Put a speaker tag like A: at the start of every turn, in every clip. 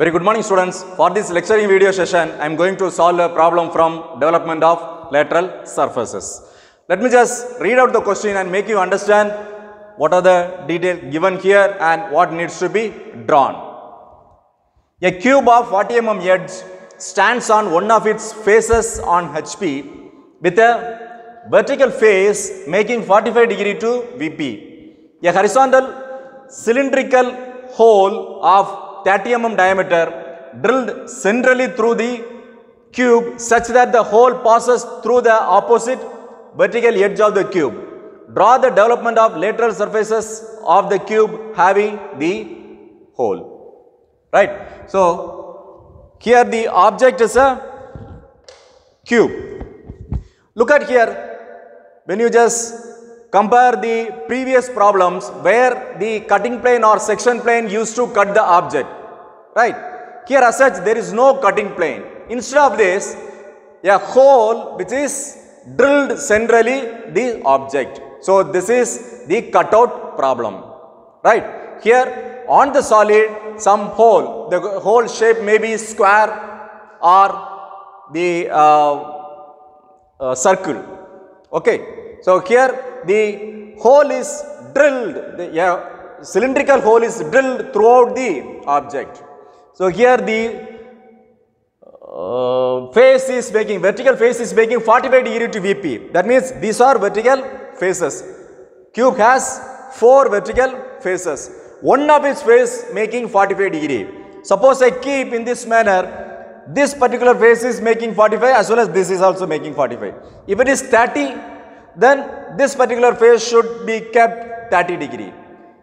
A: Very good morning, students. For this lecturing video session, I am going to solve a problem from development of lateral surfaces. Let me just read out the question and make you understand what are the details given here and what needs to be drawn. A cube of 40 mm edge stands on one of its faces on HP with a vertical face making 45 degree to VP. A horizontal cylindrical hole of 30 mm diameter drilled centrally through the cube such that the hole passes through the opposite vertical edge of the cube. Draw the development of lateral surfaces of the cube having the hole. Right. So, here the object is a cube. Look at here, when you just compare the previous problems where the cutting plane or section plane used to cut the object, right? Here as such there is no cutting plane. Instead of this, a hole which is drilled centrally the object. So this is the cutout problem, right? Here on the solid some hole, the hole shape may be square or the circle, okay? So here the hole is drilled, the cylindrical hole is drilled throughout the object. So here the face is making, vertical face is making 45 degree to VP. That means these are vertical faces. Cube has 4 vertical faces. One of its face making 45 degree. Suppose I keep in this manner, this particular face is making 45 as well as this is also making 45. If it is 30, then this particular face should be kept 30 degree.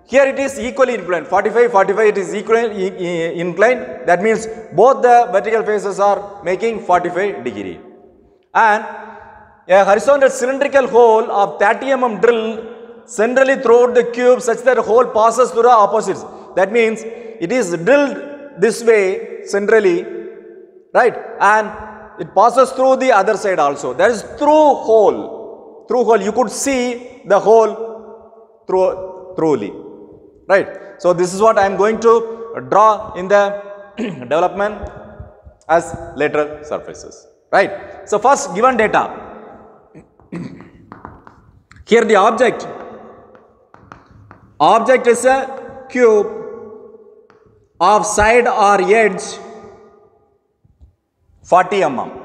A: Here it is equally inclined, 45, 45 it is equally inclined. That means both the vertical faces are making 45 degree. And a horizontal cylindrical hole of 30 mm drilled centrally throughout the cube such that the hole passes through the opposites. That means it is drilled this way centrally, right? And it passes through the other side also. That is through hole. Through hole, you could see the hole throughly, right? So this is what I am going to draw in the development as lateral surfaces, right? So first, given data, here the object is a cube of side or edge 40 mm.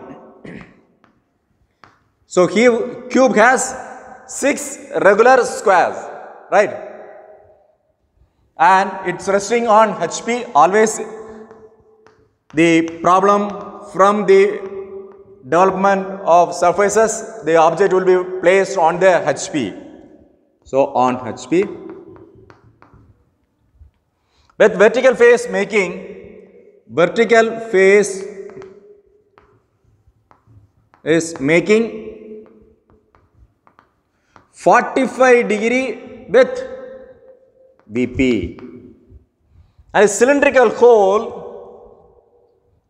A: So here cube has 6 regular squares, right? And it's resting on HP. Always the problem from the development of surfaces, the object will be placed on the HP. So on HP with vertical face is making 45 degree with VP, and a cylindrical hole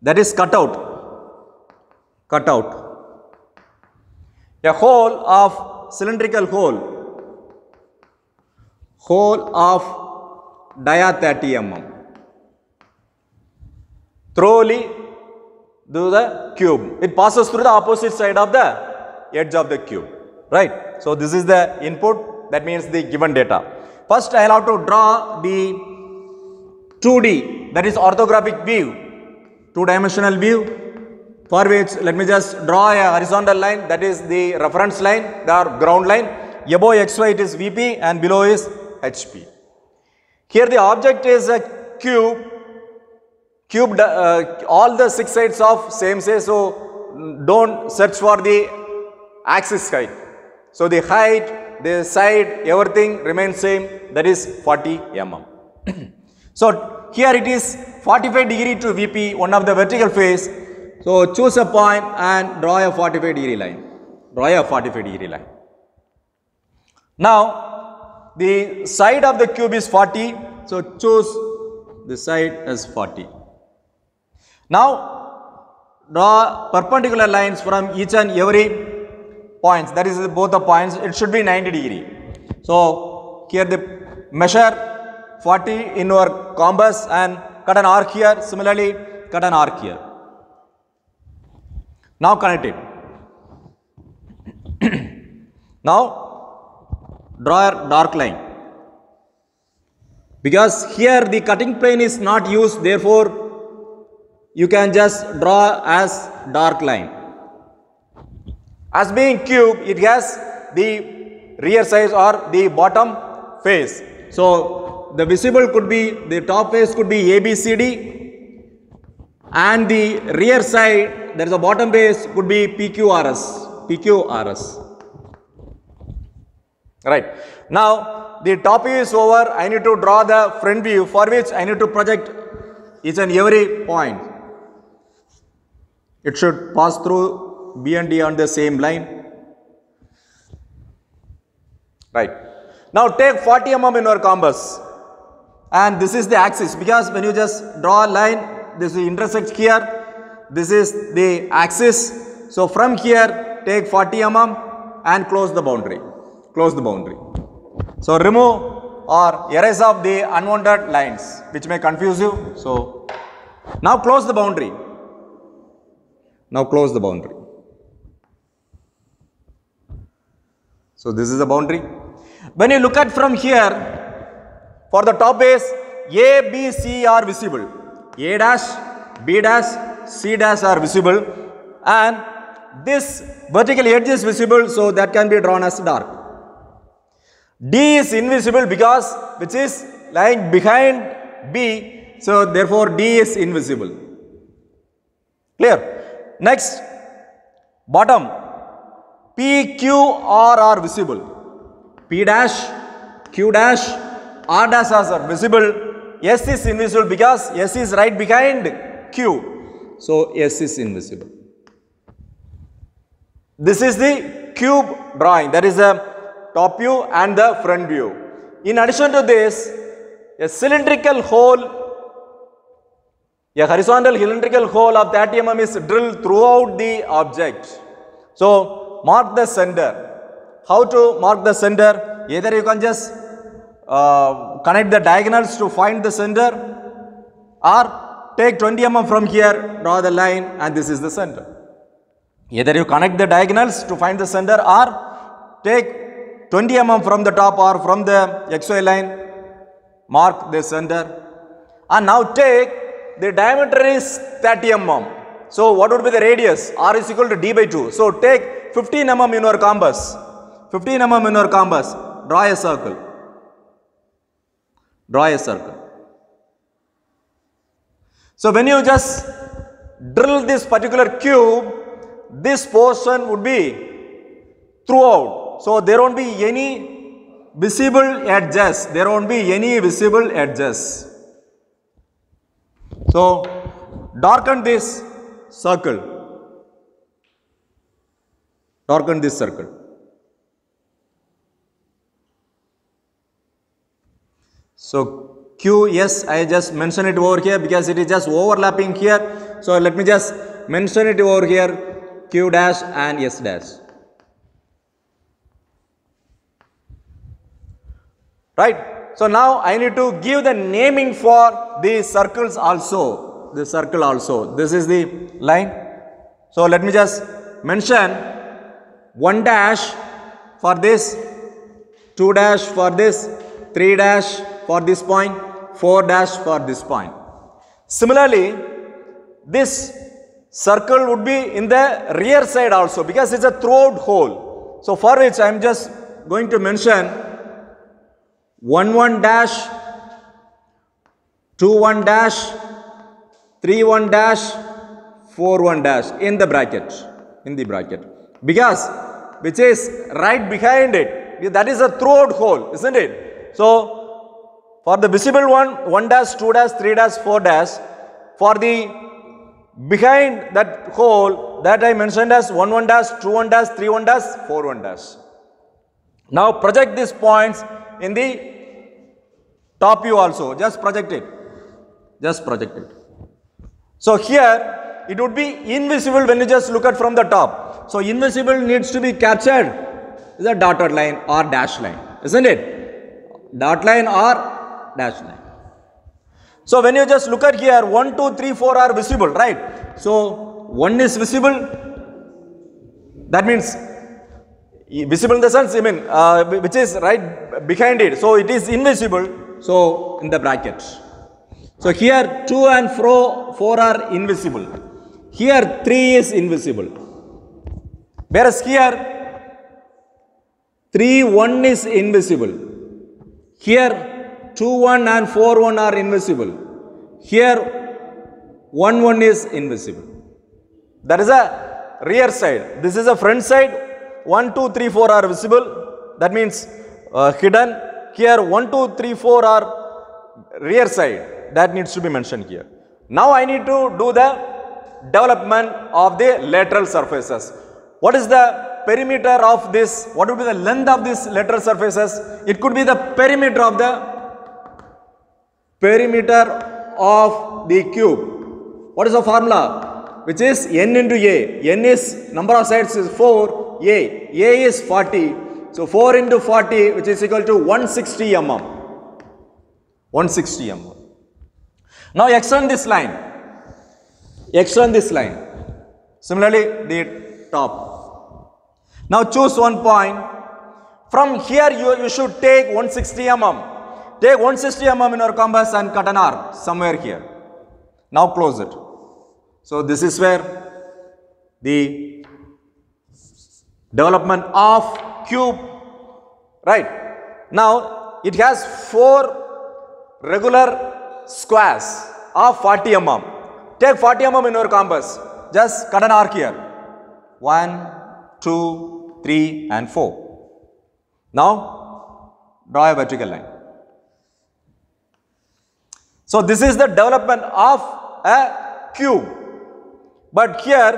A: that is cut out, a hole of cylindrical hole of dia 30 mm thoroughly through the cube. It passes through the opposite side of the edge of the cube. Right. So this is the input, that means the given data. First I will have to draw the 2D, that is orthographic view, 2-dimensional view, for which let me just draw a horizontal line, that is the reference line, the ground line. Above XY it is VP and below is HP. Here the object is a cube, all the 6 sides of same size, so don't search for the axis height. So the height, the side, everything remains same, that is 40 mm. So here it is 45 degree to VP, one of the vertical face. So choose a point and draw a 45 degree line. Now the side of the cube is 40, so choose the side as 40. Now draw perpendicular lines from each and every points, that is both the points, it should be 90 degree. So here the measure 40 in your compass and cut an arc here. Similarly, cut an arc here. Now connect it. Now draw a dark line. Because here the cutting plane is not used, therefore you can just draw as dark line. As being cube, it has the rear side or the bottom face. So the visible could be, the top face could be ABCD, and the rear side, there is a bottom face, could be PQRS. Right. Now the top view is over. I need to draw the front view, for which I need to project each and every point. It should pass through B and D on the same line. Right. Now take 40 mm in your compass, and this is the axis, because when you just draw a line, this will intersect here. This is the axis. So from here, take 40 mm and close the boundary. Close the boundary. So remove or erase off the unwanted lines which may confuse you. So now close the boundary. Now close the boundary. So this is the boundary. When you look at from here, for the top base, A, B, C are visible. A dash, B dash, C dash are visible, and this vertical edge is visible, so that can be drawn as dark. D is invisible because which is lying behind B, so therefore D is invisible. Clear? Next, bottom, P, Q, R are visible. P dash, Q dash, R dash are visible. S is invisible because S is right behind Q, so S is invisible. This is the cube drawing, that is a top view and the front view. In addition to this, a cylindrical hole, a horizontal cylindrical hole of 30 mm is drilled throughout the object. So mark the center. How to mark the center? Either you can just connect the diagonals to find the center, or take 20 mm from here, draw the line, and this is the center. Either you connect the diagonals to find the center, or take 20 mm from the top or from the XY line, mark the center, and now take the diameter is 30 mm. So what would be the radius? R is equal to D by 2. So take 15 mm in your compass. 15 mm in your compass. Draw a circle. Draw a circle. So when you just drill this particular cube, this portion would be throughout. So there won't be any visible edges. There won't be any visible edges. So darken this circle. Darken this circle. So Q, yes, I just mentioned it over here because it is just overlapping here. So let me just mention it over here, Q dash and S dash. Right. So now I need to give the naming for the circles also. The circle also. This is the line. So let me just mention 1 dash for this, 2 dash for this, 3 dash for this point, 4 dash for this point. Similarly, this circle would be in the rear side also because it's a throughout hole. So for which I am just going to mention 1 1 dash, 2 1 dash, 3 1 dash, 4 1 dash in the bracket. Because which is right behind it. That is a throughout hole, isn't it? So for the visible one, 1 dash, 2 dash, 3 dash, 4 dash. For the behind that hole, that I mentioned as 1 1 dash, 2 1 dash, 3 1 dash, 4 1 dash. Now project these points in the top view also. Just project it. Just project it. So here it would be invisible when you just look at from the top. So invisible needs to be captured is a dotted line or dash line, isn't it? Dot line or dash line. So when you just look at here, 1, 2, 3, 4 are visible, right? So 1 is visible. That means visible in the sense, I mean, which is right behind it. So it is invisible. So in the bracket. So here 2 and 4 are invisible. Here 3 is invisible. Whereas here 3, 1 is invisible. Here 2, 1 and 4, 1 are invisible. Here 1, 1 is invisible. That is a rear side. This is a front side. 1, 2, 3, 4 are visible. That means hidden. Here 1, 2, 3, 4 are rear side. That needs to be mentioned here. Now I need to do the development of the lateral surfaces. What is the perimeter of this? What would be the length of these lateral surfaces? It could be the perimeter of the cube. What is the formula? Which is n into a. N is number of sides is 4. A is 40. So 4 into 40, which is equal to 160 mm. 160 mm. Now extend this line. Extend this line. Similarly, the top. Now choose one point. From here, you should take 160 mm. Take 160 mm in your compass and cut an arc somewhere here. Now close it. So this is where the development of cube, right? Now it has 4 regular squares of 40 mm. Take 40 mm in your compass. Just cut an arc here. 1, 2, 3 and 4. Now draw a vertical line. So this is the development of a cube. But here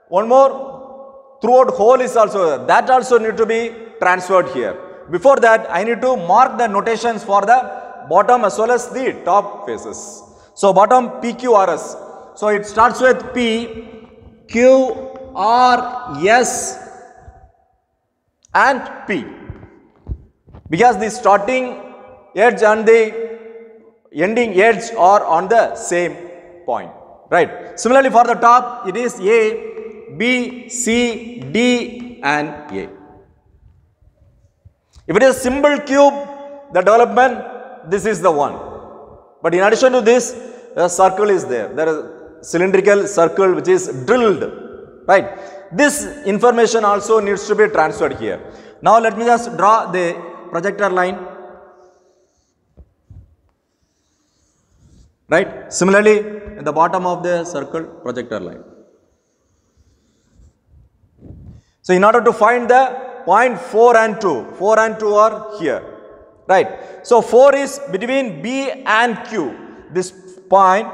A: one more throughout hole is also there. That also need to be transferred here. Before that, I need to mark the notations for the bottom as well as the top faces. So bottom PQRS. So it starts with P, Q, R, S and P. Because the starting edge and the ending edge are on the same point. Right. Similarly for the top, it is A, B, C, D and A. If it is a simple cube, the development, this is the one. But in addition to this, a circle is there. There is a cylindrical circle which is drilled. Right. This information also needs to be transferred here. Now let me just draw the projector line. Right. Similarly, in the bottom of the circle, projector line. So in order to find the point 4 and 2, 4 and 2 are here. Right. So 4 is between B and Q. This point,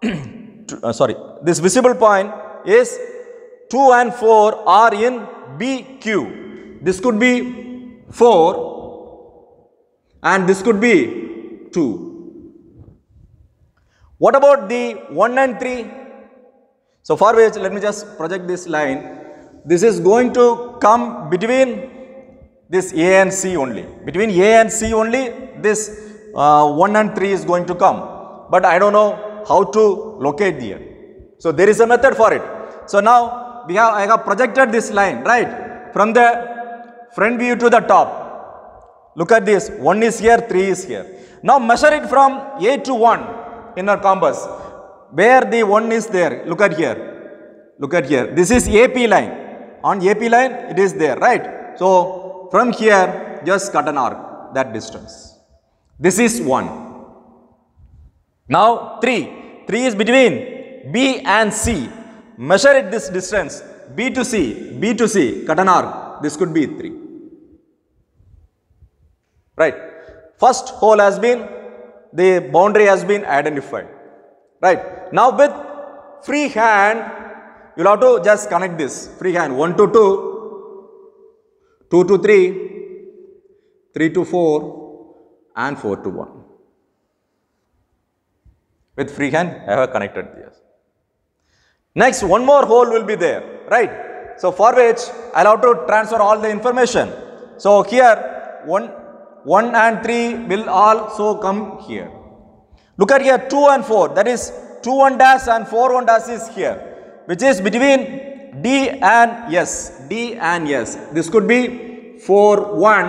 A: this visible point is 2 and 4 are in BQ. This could be 4 and this could be 2. What about the 1 and 3? So for which, let me just project this line. This is going to come between this A and C only. Between A and C only, this 1 and 3 is going to come. But I don't know how to locate here. So there is a method for it. So now I have projected this line, right? From the front view to the top. Look at this. 1 is here, 3 is here. Now measure it from A to 1. In our compass, where the 1 is there, look at here, look at here, this is AP line, on AP line it is there, right? So from here just cut an arc, that distance, this is 1. Now 3 is between B and C, measure it this distance, B to C, cut an arc, this could be 3, right? First hole has been, the boundary has been identified, right? Now with free hand, you will have to just connect this, free hand, 1 to 2, 2 to 3, 3 to 4 and 4 to 1. With free hand, I have connected this. Next, one more hole will be there, right? So for which, I will have to transfer all the information. So here, 1 and 3 will also come here. Look at here 2 and 4, that is 2 1 dash and 4 1 dash is here, which is between D and S. D and S. This could be 4 1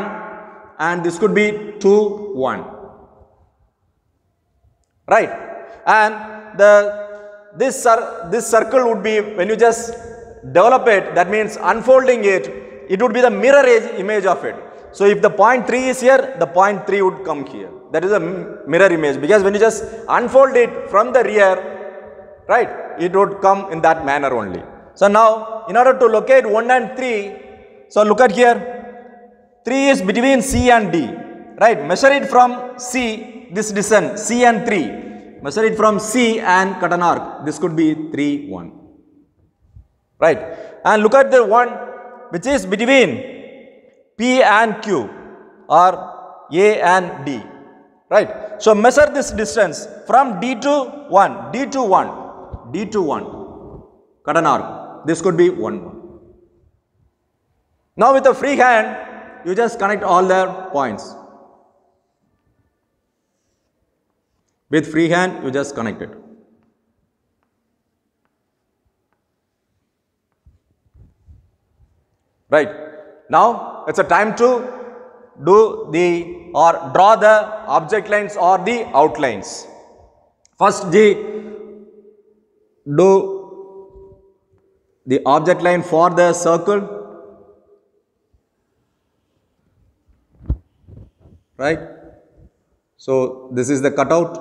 A: and this could be 2 1. Right? And this circle would be, when you just develop it, that means unfolding it, it would be the mirror image of it. So if the point 3 is here, the point 3 would come here. That is a mirror image, because when you just unfold it from the rear, right, it would come in that manner only. So now, in order to locate 1 and 3, so look at here, 3 is between C and D, right, measure it from C, this distance, C and 3, measure it from C and cut an arc, this could be 3 1, right, and look at the one which is between P and Q or A and D. Right. So measure this distance from D to 1, D to 1, D to 1, cut an arc. This could be 1, 1. Now with a free hand, you just connect all the points. With free hand, you just connect it. Right. Now it's a time to do the or draw the object lines or the outlines. First do the object line for the circle, right? So this is the cutout.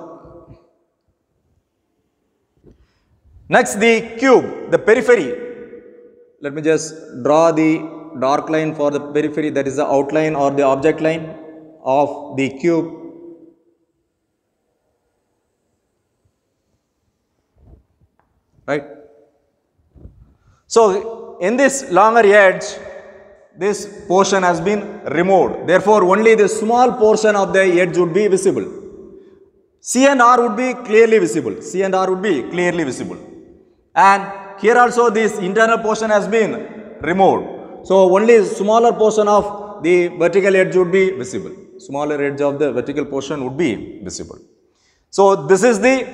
A: Next the cube, the periphery. Let me just draw the dark line for the periphery, that is the outline or the object line of the cube. Right. So in this longer edge, this portion has been removed. Therefore, only the small portion of the edge would be visible. C and R would be clearly visible. C and R would be clearly visible. And here also this internal portion has been removed. So only smaller portion of the vertical edge would be visible. Smaller edge of the vertical portion would be visible. So this is the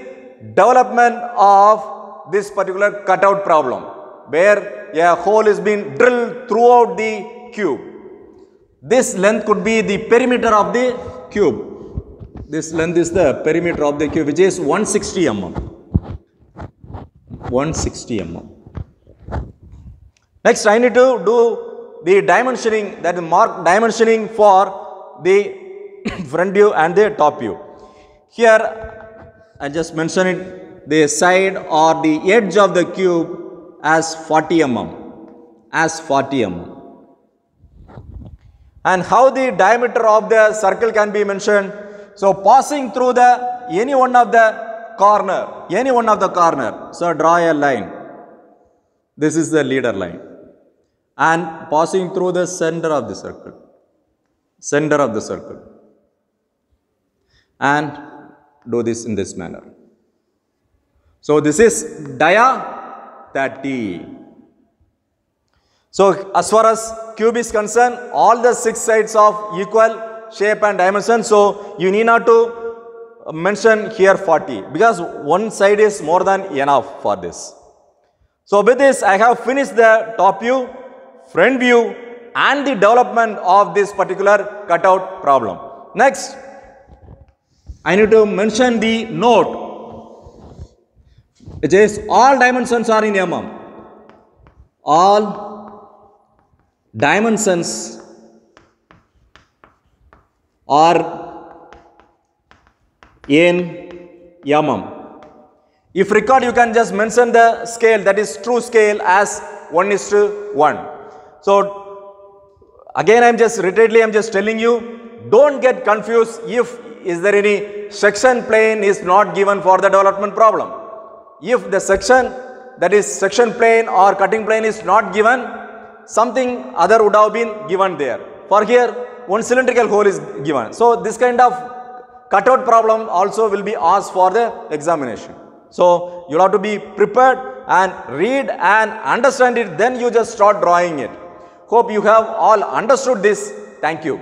A: development of this particular cutout problem, where a hole is being drilled throughout the cube. This length could be the perimeter of the cube. This length is the perimeter of the cube, which is 160 mm. 160 mm. Next, I need to do the dimensioning, that is mark dimensioning for the front view and the top view. Here, I just mentioned it, the side or the edge of the cube as 40 mm, as 40 mm. And how the diameter of the circle can be mentioned? So, passing through the any one of the corner, so draw a line. This is the leader line. And passing through the center of the circle, and do this in this manner. So this is dia 30. So as far as cube is concerned, all the 6 sides of equal shape and dimension. So you need not to mention here 40, because one side is more than enough for this. So with this, I have finished the top view, front view and the development of this particular cutout problem. Next, I need to mention the note, which is all dimensions are in mm. All dimensions are in mm. If required, you can just mention the scale, that is true scale, as 1:1. So again, I am just telling you, don't get confused if is there any section plane is not given for the development problem. If the section, that is section plane or cutting plane, is not given, something other would have been given there. For here, one cylindrical hole is given. So this kind of cutout problem also will be asked for the examination. So you have to be prepared and read and understand it, then you just start drawing it. Hope you have all understood this. Thank you.